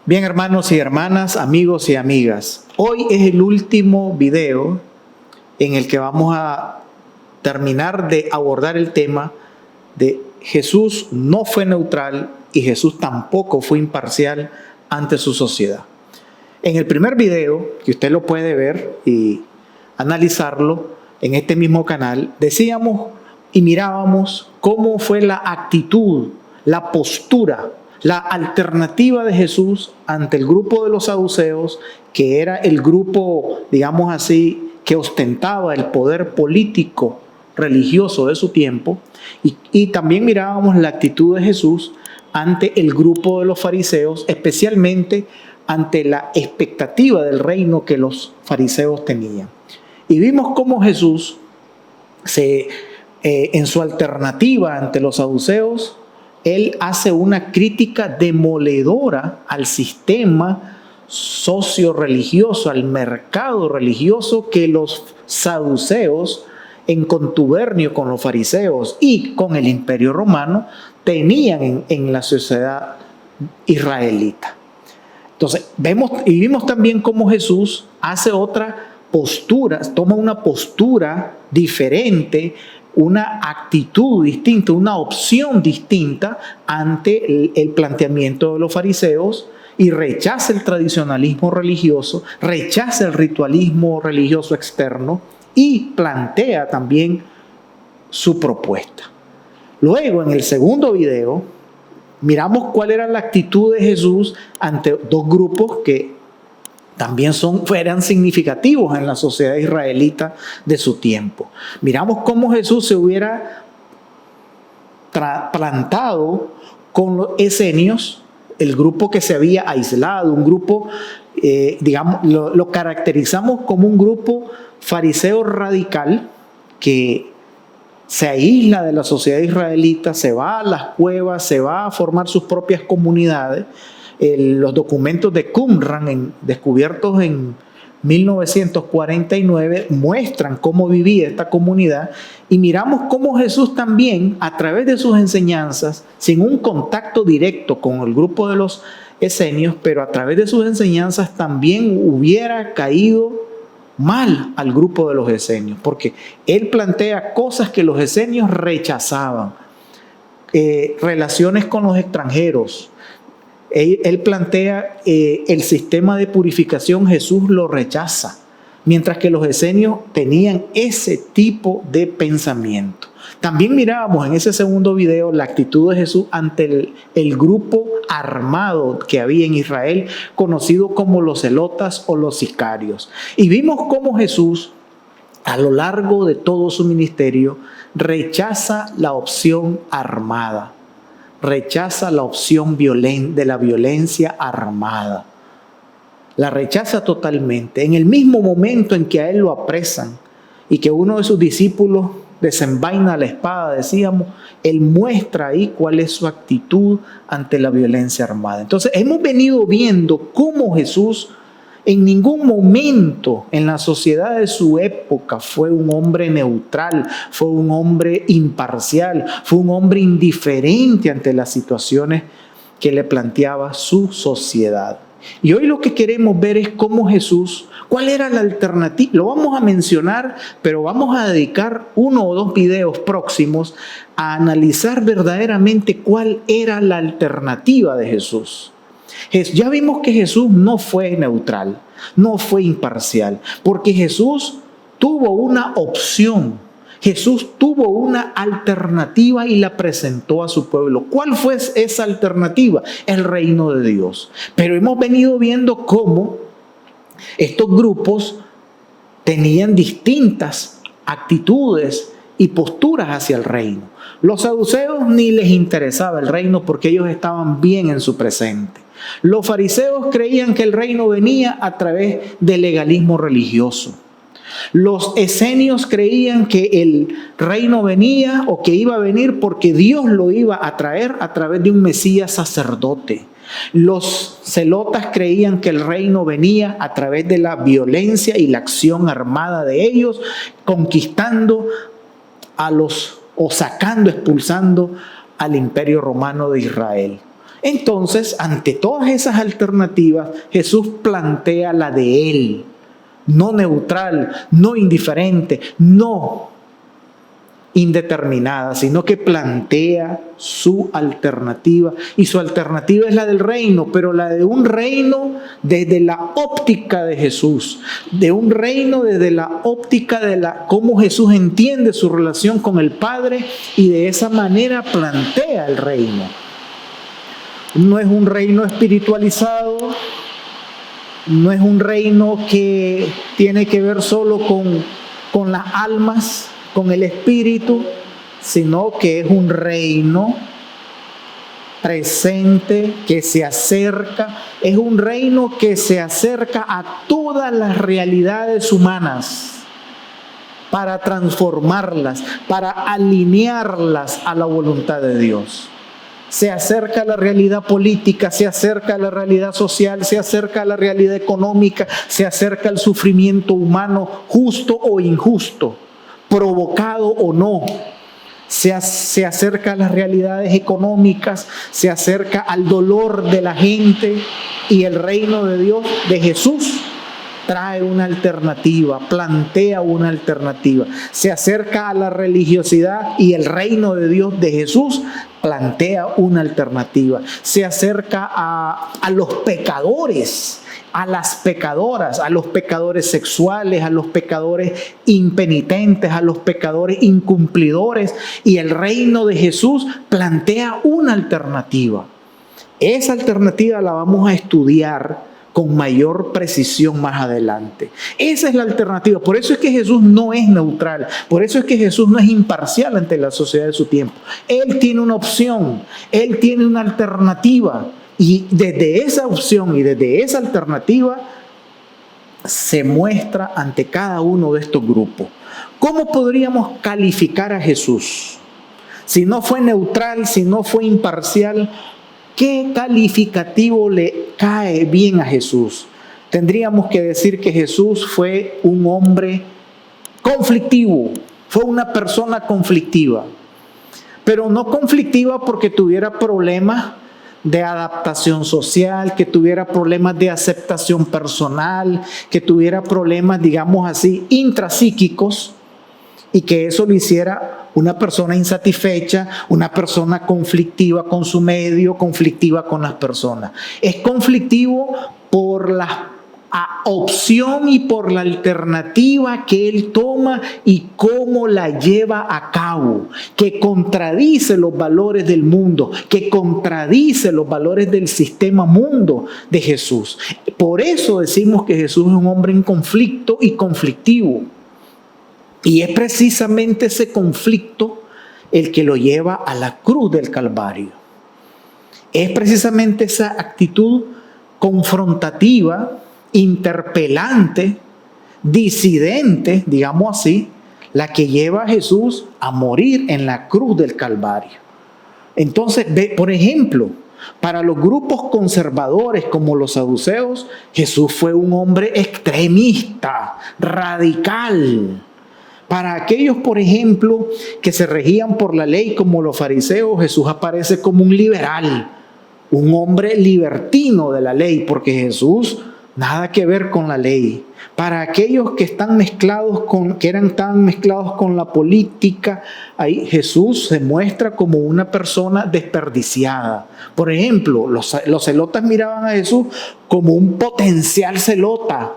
Bien, hermanos y hermanas, amigos y amigas, hoy es el último video en el que vamos a terminar de abordar el tema de Jesús no fue neutral y Jesús tampoco fue imparcial ante su sociedad. En el primer video, que usted lo puede ver y analizarlo en este mismo canal, decíamos y mirábamos cómo fue la actitud, la postura, la alternativa de Jesús ante el grupo de los saduceos, que era el grupo, digamos así, que ostentaba el poder político religioso de su tiempo, y también mirábamos la actitud de Jesús ante el grupo de los fariseos, especialmente ante la expectativa del reino que los fariseos tenían. Y vimos cómo Jesús, en su alternativa ante los saduceos, él hace una crítica demoledora al sistema socio-religioso, al mercado religioso que los saduceos, en contubernio con los fariseos y con el Imperio Romano, tenían en la sociedad israelita. Entonces, vimos también cómo Jesús hace otra postura, toma una postura diferente, una actitud distinta, una opción distinta ante el planteamiento de los fariseos, y rechaza el tradicionalismo religioso, rechaza el ritualismo religioso externo y plantea también su propuesta. Luego, en el segundo video, miramos cuál era la actitud de Jesús ante dos grupos que también eran significativos en la sociedad israelita de su tiempo. Miramos cómo Jesús se hubiera plantado con los esenios, el grupo que se había aislado, un grupo, lo caracterizamos como un grupo fariseo radical que se aísla de la sociedad israelita, se va a las cuevas, se va a formar sus propias comunidades. Los documentos de Qumran, descubiertos en 1949, muestran cómo vivía esta comunidad, y miramos cómo Jesús también, a través de sus enseñanzas, sin un contacto directo con el grupo de los esenios, pero a través de sus enseñanzas también hubiera caído mal al grupo de los esenios, porque él plantea cosas que los esenios rechazaban, relaciones con los extranjeros. Él plantea el sistema de purificación, Jesús lo rechaza, mientras que los esenios tenían ese tipo de pensamiento. También mirábamos en ese segundo video la actitud de Jesús ante el grupo armado que había en Israel, conocido como los celotas o los sicarios. Y vimos cómo Jesús, a lo largo de todo su ministerio, rechaza la opción armada. Rechaza la opción de la violencia armada. La rechaza totalmente. En el mismo momento en que a él lo apresan y que uno de sus discípulos desenvaina la espada, decíamos, él muestra ahí cuál es su actitud ante la violencia armada. Entonces, hemos venido viendo cómo Jesús en ningún momento en la sociedad de su época fue un hombre neutral, fue un hombre imparcial, fue un hombre indiferente ante las situaciones que le planteaba su sociedad. Y hoy lo que queremos ver es cómo Jesús, cuál era la alternativa. Lo vamos a mencionar, pero vamos a dedicar 1 o 2 videos próximos a analizar verdaderamente cuál era la alternativa de Jesús. Ya vimos que Jesús no fue neutral, no fue imparcial, porque Jesús tuvo una opción, Jesús tuvo una alternativa y la presentó a su pueblo. ¿Cuál fue esa alternativa? El reino de Dios. Pero hemos venido viendo cómo estos grupos tenían distintas actitudes y posturas hacia el reino. Los saduceos ni les interesaba el reino porque ellos estaban bien en su presente. Los fariseos creían que el reino venía a través del legalismo religioso. Los esenios creían que el reino venía o que iba a venir porque Dios lo iba a traer a través de un Mesías sacerdote. Los celotas creían que el reino venía a través de la violencia y la acción armada de ellos, conquistando expulsando al Imperio Romano de Israel. Entonces, ante todas esas alternativas, Jesús plantea la de Él. No neutral, no indiferente, no indeterminada, sino que plantea su alternativa. Y su alternativa es la del reino, pero la de un reino desde la óptica de Jesús, de un reino desde la óptica de cómo Jesús entiende su relación con el Padre, y de esa manera plantea el reino. No es un reino espiritualizado, no es un reino que tiene que ver solo con las almas, con el espíritu, sino que es un reino presente que se acerca, es un reino que se acerca a todas las realidades humanas para transformarlas, para alinearlas a la voluntad de Dios. Se acerca a la realidad política, se acerca a la realidad social, se acerca a la realidad económica, se acerca al sufrimiento humano, justo o injusto, provocado o no. Se acerca a las realidades económicas, se acerca al dolor de la gente, y el reino de Dios, de Jesús, trae una alternativa, plantea una alternativa. Se acerca a la religiosidad, y el reino de Dios, de Jesús, plantea una alternativa. Se acerca a los pecadores, a las pecadoras, a los pecadores sexuales, a los pecadores impenitentes, a los pecadores incumplidores, y el reino de Jesús plantea una alternativa. Esa alternativa la vamos a estudiar con mayor precisión más adelante. Esa es la alternativa. Por eso es que Jesús no es neutral. Por eso es que Jesús no es imparcial ante la sociedad de su tiempo. Él tiene una opción. Él tiene una alternativa. Y desde esa opción y desde esa alternativa se muestra ante cada uno de estos grupos. ¿Cómo podríamos calificar a Jesús? Si no fue neutral, si no fue imparcial, ¿qué calificativo le cae bien a Jesús? Tendríamos que decir que Jesús fue un hombre conflictivo, fue una persona conflictiva, pero no conflictiva porque tuviera problemas de adaptación social, que tuviera problemas de aceptación personal, que tuviera problemas, digamos así, intrapsíquicos, y que eso lo hiciera una persona insatisfecha, una persona conflictiva con su medio, conflictiva con las personas. Es conflictivo por la opción y por la alternativa que él toma y cómo la lleva a cabo, que contradice los valores del mundo, que contradice los valores del sistema mundo de Jesús. Por eso decimos que Jesús es un hombre en conflicto y conflictivo. Y es precisamente ese conflicto el que lo lleva a la cruz del Calvario. Es precisamente esa actitud confrontativa, interpelante, disidente, digamos así, la que lleva a Jesús a morir en la cruz del Calvario. Entonces, por ejemplo, para los grupos conservadores como los saduceos, Jesús fue un hombre extremista, radical. Para aquellos, por ejemplo, que se regían por la ley como los fariseos, Jesús aparece como un liberal, un hombre libertino de la ley, porque Jesús nada que ver con la ley. Para aquellos que eran tan mezclados con la política, ahí Jesús se muestra como una persona desperdiciada. Por ejemplo, los celotas miraban a Jesús como un potencial celota,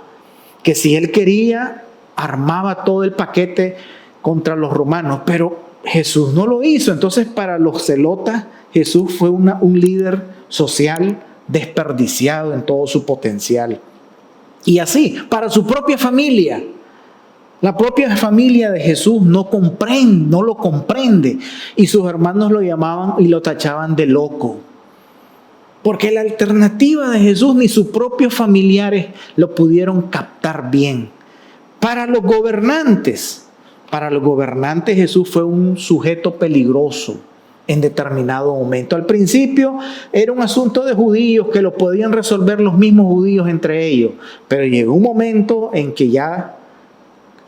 que si él quería, armaba todo el paquete contra los romanos, pero Jesús no lo hizo. Entonces, para los celotas, Jesús fue un líder social desperdiciado en todo su potencial. Y así, para su propia familia, la propia familia de Jesús no lo comprende, y sus hermanos lo llamaban y lo tachaban de loco. Porque la alternativa de Jesús ni sus propios familiares lo pudieron captar bien. Para los gobernantes Jesús fue un sujeto peligroso en determinado momento. Al principio era un asunto de judíos que lo podían resolver los mismos judíos entre ellos, pero llegó un momento en que ya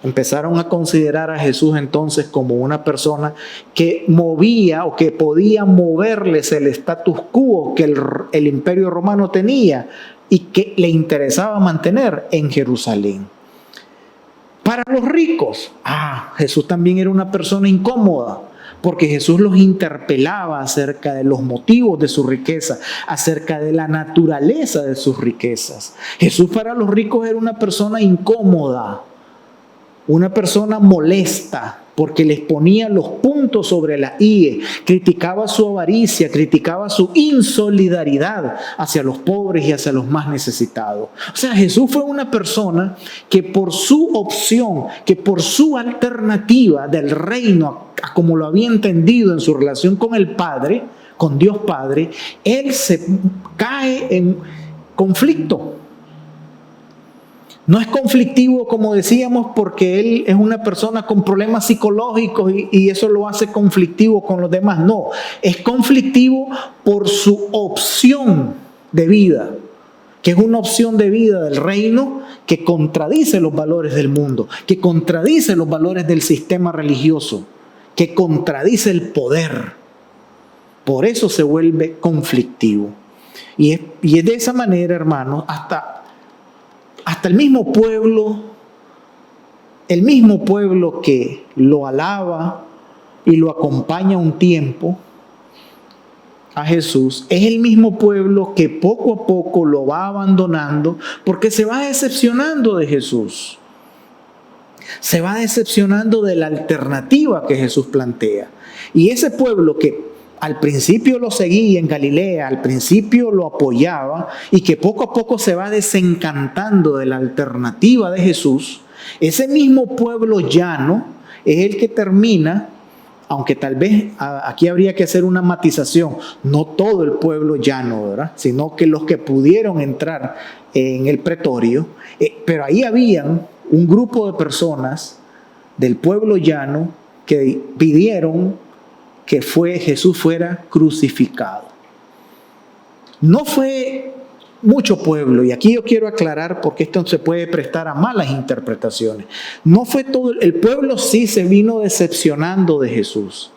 Empezaron a considerar a Jesús entonces como una persona que movía o que podía moverles el status quo que el Imperio Romano tenía y que le interesaba mantener en Jerusalén. Para los ricos, Jesús también era una persona incómoda, porque Jesús los interpelaba acerca de los motivos de su riqueza, acerca de la naturaleza de sus riquezas. Jesús para los ricos era una persona incómoda, una persona molesta, porque les ponía los puntos sobre las íes, criticaba su avaricia, criticaba su insolidaridad hacia los pobres y hacia los más necesitados. O sea, Jesús fue una persona que por su opción, que por su alternativa del reino, como lo había entendido en su relación con el Padre, con Dios Padre, él se cae en conflicto. No es conflictivo, como decíamos, porque él es una persona con problemas psicológicos y eso lo hace conflictivo con los demás. No, es conflictivo por su opción de vida, que es una opción de vida del reino que contradice los valores del mundo, que contradice los valores del sistema religioso, que contradice el poder. Por eso se vuelve conflictivo. Y es de esa manera, hermanos, hasta el mismo pueblo que lo alaba y lo acompaña un tiempo a Jesús, es el mismo pueblo que poco a poco lo va abandonando porque se va decepcionando de Jesús. Se va decepcionando de la alternativa que Jesús plantea. Y ese pueblo que al principio lo seguía en Galilea, al principio lo apoyaba y que poco a poco se va desencantando de la alternativa de Jesús, ese mismo pueblo llano es el que termina, aunque tal vez aquí habría que hacer una matización, no todo el pueblo llano, ¿verdad? Sino que los que pudieron entrar en el pretorio, pero ahí habían un grupo de personas del pueblo llano que pidieron que Jesús fuera crucificado. No fue mucho pueblo, y aquí yo quiero aclarar porque esto se puede prestar a malas interpretaciones. No fue todo, el pueblo sí se vino decepcionando de Jesús,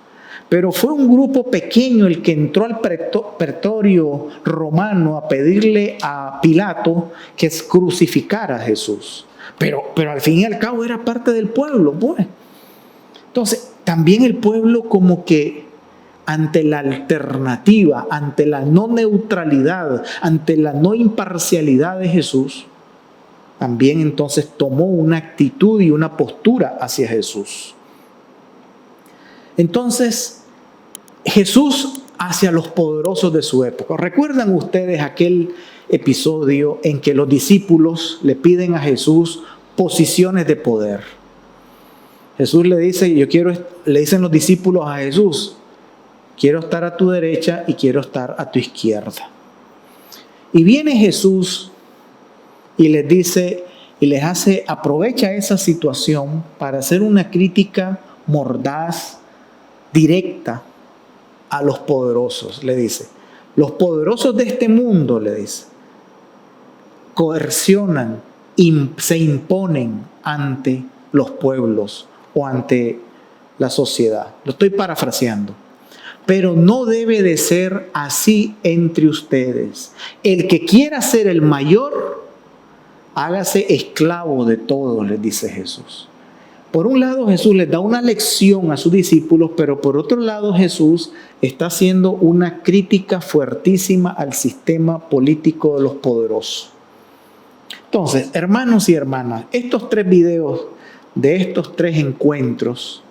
pero fue un grupo pequeño el que entró al pretorio romano a pedirle a Pilato que crucificara a Jesús. Pero al fin y al cabo era parte del pueblo, pues. Entonces, también el pueblo como que ante la alternativa, ante la no neutralidad, ante la no imparcialidad de Jesús, también entonces tomó una actitud y una postura hacia Jesús. Entonces, Jesús hacia los poderosos de su época. ¿Recuerdan ustedes aquel episodio en que los discípulos le piden a Jesús posiciones de poder? Jesús le dice, le dicen los discípulos a Jesús, quiero estar a tu derecha y quiero estar a tu izquierda. Y viene Jesús y les dice, y aprovecha esa situación para hacer una crítica mordaz, directa a los poderosos. Le dice, los poderosos de este mundo, le dice, coercionan, se imponen ante los pueblos o ante la sociedad. Lo estoy parafraseando. Pero no debe de ser así entre ustedes. El que quiera ser el mayor, hágase esclavo de todos, les dice Jesús. Por un lado, Jesús les da una lección a sus discípulos, pero por otro lado, Jesús está haciendo una crítica fuertísima al sistema político de los poderosos. Entonces, hermanos y hermanas, estos 3 videos de estos 3 encuentros,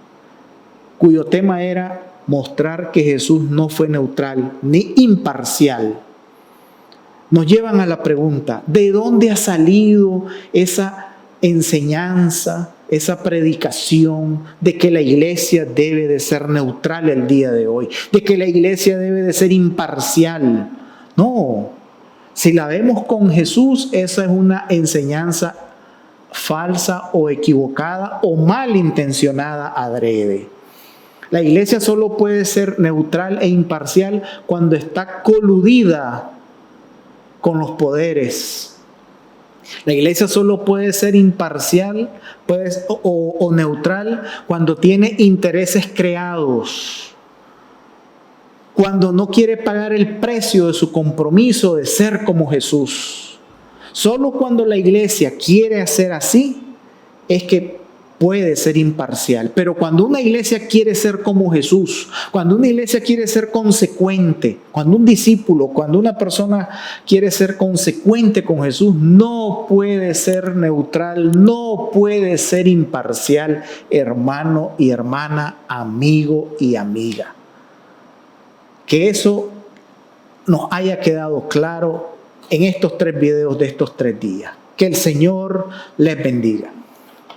cuyo tema era mostrar que Jesús no fue neutral ni imparcial, nos llevan a la pregunta, ¿de dónde ha salido esa enseñanza, esa predicación de que la iglesia debe de ser neutral el día de hoy, de que la iglesia debe de ser imparcial? No, si la vemos con Jesús, esa es una enseñanza falsa o equivocada o malintencionada adrede. La iglesia solo puede ser neutral e imparcial cuando está coludida con los poderes, La iglesia solo puede ser imparcial o neutral cuando tiene intereses creados, cuando no quiere pagar el precio de su compromiso de ser como Jesús. Solo cuando la iglesia quiere hacer así es que puede ser imparcial. Pero cuando una iglesia quiere ser como Jesús, cuando una iglesia quiere ser consecuente, cuando un discípulo, cuando una persona quiere ser consecuente con Jesús, no puede ser neutral, no puede ser imparcial, hermano y hermana, amigo y amiga. Que eso nos haya quedado claro en estos 3 videos de estos 3 días. Que el Señor les bendiga.